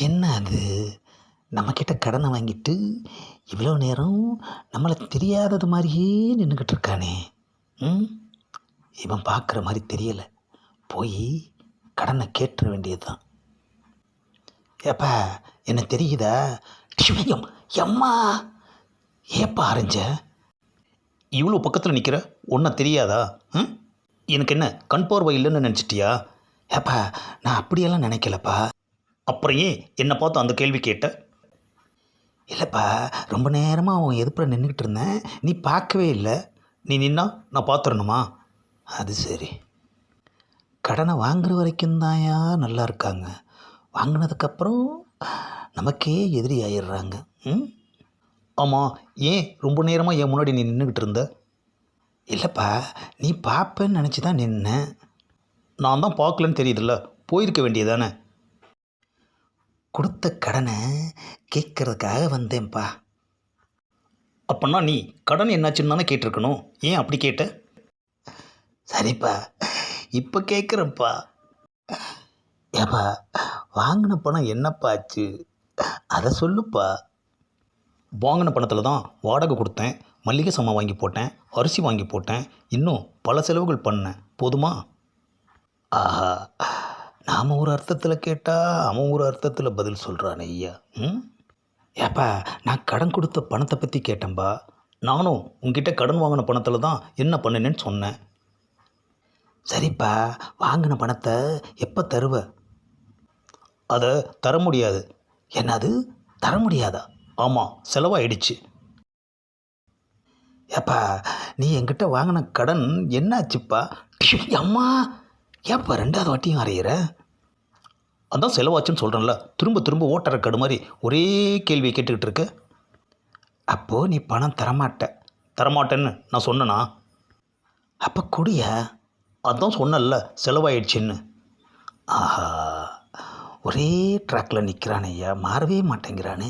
என்ன அது நம்மக்கிட்ட கடனை வாங்கிட்டு இவ்வளோ நேரம் நம்மளை தெரியாதது மாதிரியே நின்றுக்கிட்டு இருக்கானே. ம் இவன் பார்க்குற மாதிரி தெரியலை. போய் கடனை கேட்டுற வேண்டியது தான். ஏப்பா என்ன தெரியுதா? ஐயம், எம்மா ஏப்பா அரைஞ்ச? இவ்வளோ பக்கத்தில் நிற்கிற ஒன்றும் தெரியாதா? எனக்கு என்ன கண் பார்வை இல்லைன்னு நினச்சிட்டியா? ஏப்பா நான் அப்படியெல்லாம் நினைக்கலப்பா. அப்புறம் ஏன் என்னை பார்த்து அந்த கேள்வி கேட்ட? இல்லைப்பா, ரொம்ப நேரமாக அவன் எதுப்புற நின்றுக்கிட்டு இருந்தேன், நீ பார்க்கவே இல்லை. நீ நின்னா நான் பார்த்துடணுமா? அது சரி. கடனை வாங்குற வரைக்கும் தான்யா நல்லா இருக்காங்க, வாங்கினதுக்கப்புறம் நமக்கே எதிரி ஆயிடுறாங்க. ஆமாம், ஏன் ரொம்ப நேரமாக என் முன்னாடி நீ நின்றுக்கிட்டு இருந்த? இல்லைப்பா, நீ பார்ப்பேன்னு நினச்சி தான் நின்னேன். நான் தான் பார்க்கலன்னு தெரியுதுல்ல, போயிருக்க வேண்டியதானே. கொடுத்த கடனை கேட்கறதுக்காக வந்தேன்ப்பா. அப்போன்னா நீ கடன் என்னாச்சுன்னு தானே கேட்டிருக்கணும், ஏன் அப்படி கேட்ட? சரிப்பா, இப்போ கேட்குறப்பா. ஏப்பா வாங்கின பணம் என்னப்பா ஆச்சு, அதை சொல்லுப்பா. வாங்கின பணத்தில் தான் வாடகை கொடுத்தேன், மளிகை சாமான் வாங்கி போட்டேன், அரிசி வாங்கி போட்டேன், இன்னும் பல செலவுகள் பண்ணேன். போதுமா? ஆஹா, நாம் ஒரு அர்த்தத்தில் கேட்டால் அவன் ஒரு அர்த்தத்தில் பதில் சொல்கிறான் ஐயா. ஏப்பா நான் கடன் கொடுத்த பணத்தை பற்றி கேட்டேன்பா. நானும் உங்ககிட்ட கடன் வாங்கின பணத்தில் தான் என்ன பண்ணினேன்னு சொன்னேன். சரிப்பா, வாங்கின பணத்தை எப்போ தருவ? அதை தர முடியாது. என்னது தர முடியாதா? ஆமாம், செலவாயிடுச்சு. ஏப்பா நீ என்கிட்ட வாங்கின கடன் என்னாச்சுப்பா? அம்மா ஏப்பா ரெண்டாவது வாட்டியும் அறையிற? அதான் செலவாச்சுன்னு சொல்கிறேன்ல, திரும்ப திரும்ப ஓட்டுற கடு மாதிரி ஒரே கேள்வியை கேட்டுக்கிட்டு இருக்க. அப்போது நீ பணம் தரமாட்டேன்னு நான் சொன்னேனா? அப்போ குடியா? அதான் சொன்னல செலவாயிடுச்சின்னு. ஆஹா, ஒரே ட்ராக்கில் நிற்கிறான் ஐயா, மாறவே மாட்டேங்கிறானே.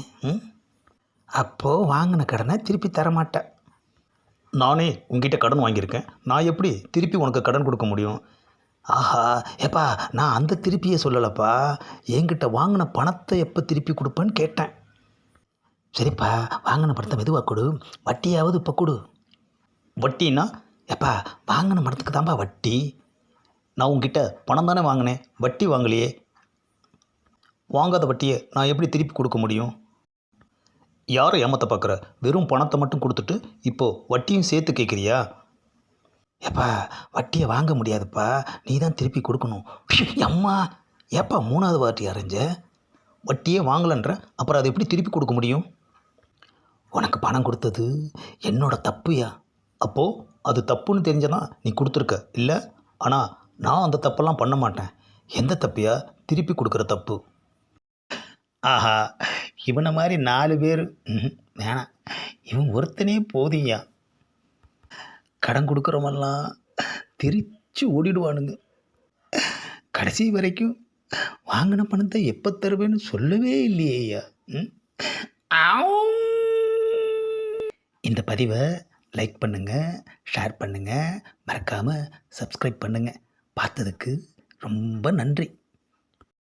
அப்போது வாங்கின கடனை திருப்பி தரமாட்டேன். நானே உங்ககிட்ட கடன் வாங்கியிருக்கேன், நான் எப்படி திருப்பி உனக்கு கடன் கொடுக்க முடியும்? ஆஹா, ஏப்பா நான் அந்த திருப்பியே சொல்லலைப்பா, என்கிட்ட வாங்கின பணத்தை எப்போ திருப்பி கொடுப்பேன்னு கேட்டேன். சரிப்பா, வாங்கின பணத்தை மெதுவாக கொடு, வட்டியாவது இப்போ கொடு. வட்டின்னா? ஏப்பா வாங்கின பணத்துக்கு தான்ப்பா வட்டி. நான் உங்ககிட்ட பணம் தானே வாங்கினேன், வட்டி வாங்கலையே. வாங்காத வட்டியை நான் எப்படி திருப்பி கொடுக்க முடியும்? யாரை ஏமாற்ற பார்க்குற? வெறும் பணத்தை மட்டும் கொடுத்துட்டு இப்போது வட்டியும் சேர்த்து கேட்குறியா? ஏப்பா வட்டியை வாங்க முடியாதுப்பா, நீ தான் திருப்பி கொடுக்கணும். அம்மா ஏப்பா மூணாவது வாட்டி அரைஞ்ச? வட்டியே வாங்கலைன்ற அப்புறம் அதை எப்படி திருப்பி கொடுக்க முடியும்? உனக்கு பணம் கொடுத்தது என்னோட தப்புயா. அப்போது அது தப்புன்னு தெரிஞ்சதான் நீ கொடுத்துருக்க இல்லை? ஆனால் நான் அந்த தப்பெல்லாம் பண்ண மாட்டேன். எந்த தப்பியா? திருப்பி கொடுக்குற தப்பு. ஆஹா, இவனை மாதிரி 4 பேர் வேணாம், இவன் ஒருத்தனே போதியா. கடன் கொடுக்குறவெல்லாம் திரிச்சு ஓடிடுவானுங்க. கடைசி வரைக்கும் வாங்கின பணத்தை எப்போ தருவேன்னு சொல்லவே இல்லையே ஐயா. இந்த பதிவை லைக் பண்ணுங்கள், ஷேர் பண்ணுங்கள், மறக்காமல் சப்ஸ்கிரைப் பண்ணுங்கள். பார்த்ததுக்கு ரொம்ப நன்றி.